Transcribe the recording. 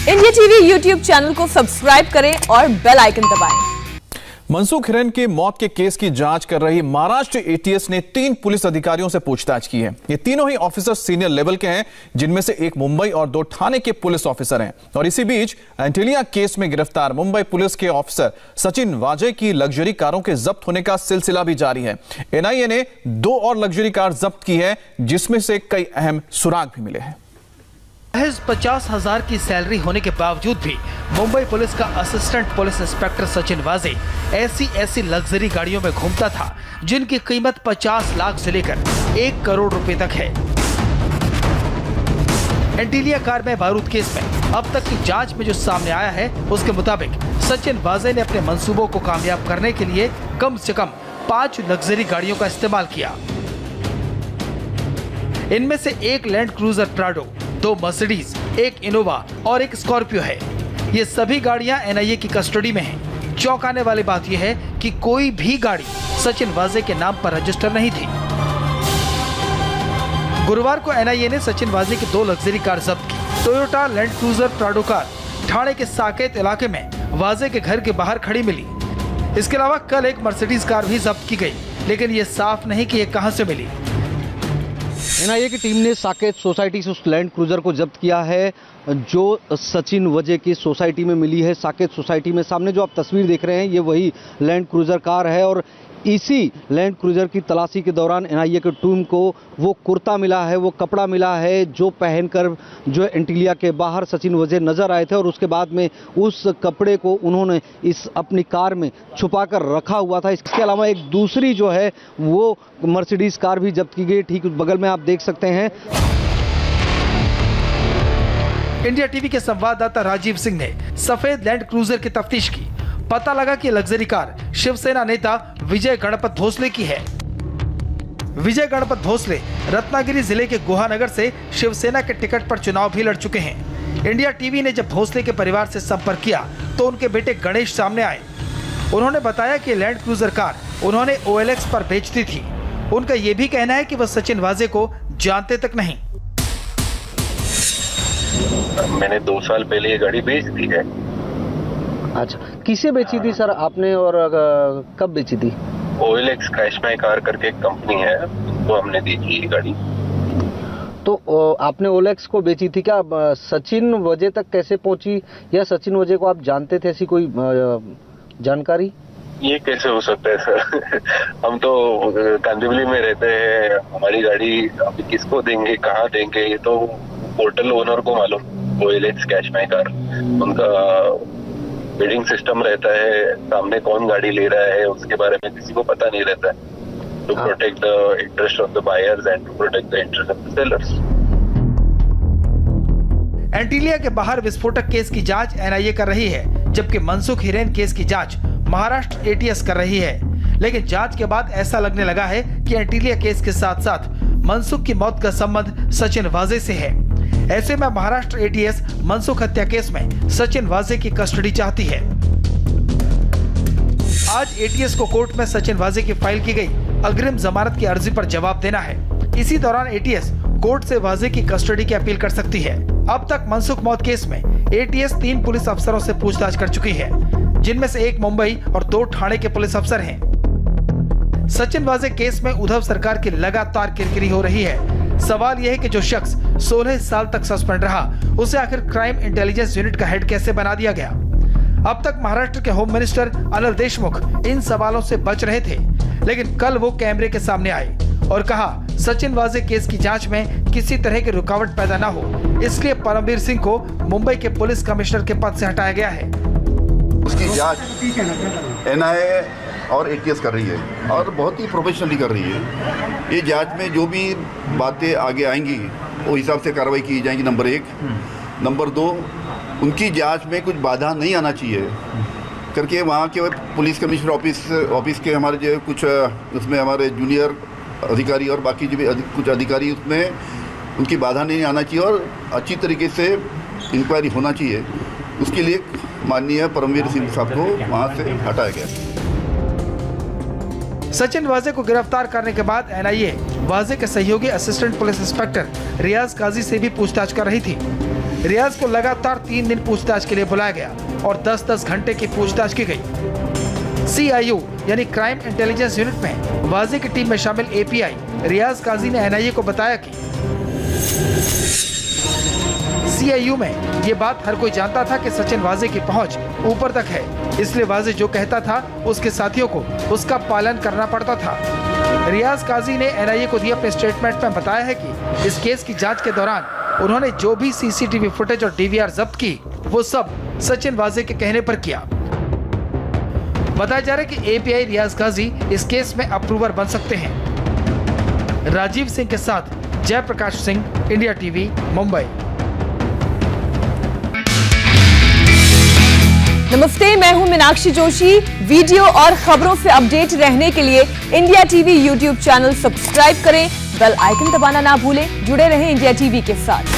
India TV YouTube channel को subscribe करें और बेल आइकन दबाएं। मनसुख हिरेन के मौत के केस की जांच कर रही महाराष्ट्र एटीएस ने 3 पुलिस अधिकारियों से पूछताछ की है। ये तीनों ही ऑफिसर सीनियर लेवल के हैं, जिनमें से एक मुंबई और 2 ठाणे के पुलिस ऑफिसर हैं। और इसी बीच एंटीलिया केस में गिरफ्तार मुंबई पुलिस के ऑफिसर सचिन वाजे की लग्जरी कारों के जब्त होने का सिलसिला भी जारी है। एनआईए ने 2 और लग्जरी कार जब्त की है, जिसमें से कई अहम सुराग भी मिले हैं। महज 50,000 की सैलरी होने के बावजूद भी मुंबई पुलिस का असिस्टेंट पुलिस इंस्पेक्टर सचिन वाजे ऐसी लग्जरी गाड़ियों में घूमता था जिनकी कीमत 50 लाख से लेकर 1 करोड़ रुपए तक है। एंटीलिया कार में बारूद केस में अब तक की जांच में जो सामने आया है, उसके मुताबिक सचिन वाजे ने अपने मंसूबों को कामयाब करने के लिए कम से कम 5 लग्जरी गाड़ियों का इस्तेमाल किया। इनमें से एक land cruiser Prado, 2 Mercedes, 1 Innova और 1 स्कॉर्पियो है। ये सभी गाड़ियां एनआईए की कस्टडी में हैं। चौंकाने वाली बात यह है कि कोई भी गाड़ी सचिन वाजे के नाम पर रजिस्टर नहीं थी। गुरुवार को एनआईए ने सचिन वाजे की 2 लग्जरी कार जब्त की। Toyota land cruiser Prado car Thane के साकेत इलाके में वाजे के घर के बाहर खड़ी मिली। इसके अलावा कल एक मर्सिडीज कार भी जब्त की गई, लेकिन ये साफ नहीं कि ये कहां से मिली। एनआईए की टीम ने साकेत सोसाइटी से उस लैंड क्रूजर को जब्त किया है जो सचिन वाजे की सोसाइटी में मिली है। साकेत सोसाइटी में सामने जो आप तस्वीर देख रहे हैं, ये वही लैंड क्रूजर कार है। और इसी लैंड क्रूजर की तलाशी के दौरान एनआईए की टीम को वो कुर्ता मिला है, वो कपड़ा मिला है जो पहनकर जो एंटीलिया के बाहर सचिन वाजे नजर आए थे। और उसके बाद में उस कपड़े को उन्होंने इस अपनी कार में छुपाकर रखा हुआ था। इसके अलावा एक दूसरी जो है वो मर्सिडीज कार भी जब्त की गई। ठीक बगल में आप देख सकते हैं। इंडिया टीवी के संवाददाता राजीव सिंह ने सफेद लैंड क्रूजर की तफ्तीश की। पता लगा कि लग्जरी कार शिवसेना नेता विजय गणपत भोसले की है। विजय गणपत भोसले रत्नागिरी जिले के गुहानगर से शिवसेना के टिकट पर चुनाव भी लड़ चुके हैं। इंडिया टीवी ने जब भोसले के परिवार से संपर्क किया तो उनके बेटे गणेश सामने आए। उन्होंने बताया कि लैंड क्रूजर कार उन्होंने OLX पर बेचती थी। उनका यह भी कहना है कि वह सचिन वाजे को जानते तक नहीं। मैंने 2 साल पहले ये गाड़ी बेच दी है। अच्छा, किसे बेची थी सर आपने और कब बेची थी? OLX क्रैश माई कार करके एक कंपनी है, तो हमने दी थी ये गाड़ी। तो आपने OLX को बेची थी क्या? सचिन वाजे तक कैसे पहुंची, या सचिन वाजे को आप जानते थे, ऐसी कोई जानकारी? ये कैसे हो सकता है सर? हम तो कांदिवली में रहते हैं, हमारी गाड़ी अभी किसको देंगे, कहाँ देंगे, ये तो पोर्टल ओनर को मालूम। OLX क्रैश माई कार, उनका बिडिंग सिस्टम रहता है, सामने कौन गाड़ी ले रहा है उसके बारे में किसी को पता नहीं रहता है। To protect the interest of the buyers and to protect the interest of the sellers. Antilia के बाहर विस्फोटक केस की जांच एनआईए कर रही है, जबकि मनसुख हिरेन केस की जांच महाराष्ट्र एटीएस कर रही है। लेकिन जांच के बाद ऐसा लगने लगा है कि एंटीलिया केस के साथ साथ मनसुख की मौत का संबंध सचिन वाजे से है। ऐसे में महाराष्ट्र एटीएस मनसुख हत्या केस में सचिन वाजे की कस्टडी चाहती है। आज एटीएस को कोर्ट में सचिन वाजे की फाइल की गई अग्रिम जमानत की अर्जी पर जवाब देना है। इसी दौरान एटीएस कोर्ट से वाजे की कस्टडी की अपील कर सकती है। अब तक मनसुख मौत केस में एटीएस 3 पुलिस अफसरों से पूछताछ कर चुकी है, जिनमें से 1 मुंबई और 2 ठाणे के पुलिस अफसर हैं। सचिन वाजे केस में उद्धव सरकार की लगातार किरकिरी हो रही है। सवाल यह है कि जो शख्स 16 साल तक सस्पेंड रहा, उसे आखिर क्राइम इंटेलिजेंस यूनिट का हेड कैसे बना दिया गया? अब तक महाराष्ट्र के होम मिनिस्टर अनिल देशमुख इन सवालों से बच रहे थे, लेकिन कल वो कैमरे के सामने आए और कहा सचिन वाजे केस की जांच में किसी तरह की रुकावट पैदा न हो, इसलिए परमवीर सिंह को मुंबई के पुलिस कमिश्नर के पद से हटाया गया है। उसकी जांच एनआईए और एटीएस कर रही है और बहुत ही प्रोफेशनली कर रही है। ये जांच में जो भी बातें आगे आएंगी वो हिसाब से कार्रवाई की जाएंगी, नंबर 1। नंबर 2, उनकी जांच में कुछ बाधा नहीं आना चाहिए करके वहाँ के पुलिस कमिश्नर ऑफिस के हमारे जो कुछ उसमें हमारे जूनियर अधिकारी और बाकी जो भी कुछ अधिकारी, उसमें उनकी बाधा नहीं आना चाहिए और अच्छी तरीके से इंक्वायरी होना चाहिए। उसके लिए माननीय परमवीर सिंह साहब को वहाँ से हटाया गया। सचिन वाजे को गिरफ्तार करने के बाद एनआईए वाजे के सहयोगी असिस्टेंट पुलिस इंस्पेक्टर रियाज काजी से भी पूछताछ कर रही थी। रियाज को लगातार 3 दिन पूछताछ के लिए बुलाया गया और 10-10 घंटे की पूछताछ की गई। CIU यानी क्राइम इंटेलिजेंस यूनिट में वाजे की टीम में शामिल API रियाज काजी ने NIA को बताया कि CIU में ये बात हर कोई जानता था कि सचिन वाजे की पहुंच ऊपर तक है, इसलिए वाजे जो कहता था उसके साथियों को उसका पालन करना पड़ता था। रियाज काजी ने NIA को दिए अपने स्टेटमेंट में बताया है कि इस केस की जांच के दौरान उन्होंने जो भी CCTV फुटेज और DVR जब्त की वो सब सचिन वाजे के कहने पर किया। बताया जा रहा है कि API रियाज काजी इस केस में अप्रूवर बन सकते हैं। राजीव सिंह के साथ जयप्रकाश सिंह, इंडिया TV, मुंबई। नमस्ते, मैं हूं मीनाक्षी जोशी। वीडियो और खबरों से अपडेट रहने के लिए India TV YouTube channel subscribe करें, बेल आइकन दबाना ना भूलें। जुड़े रहें इंडिया टीवी के साथ।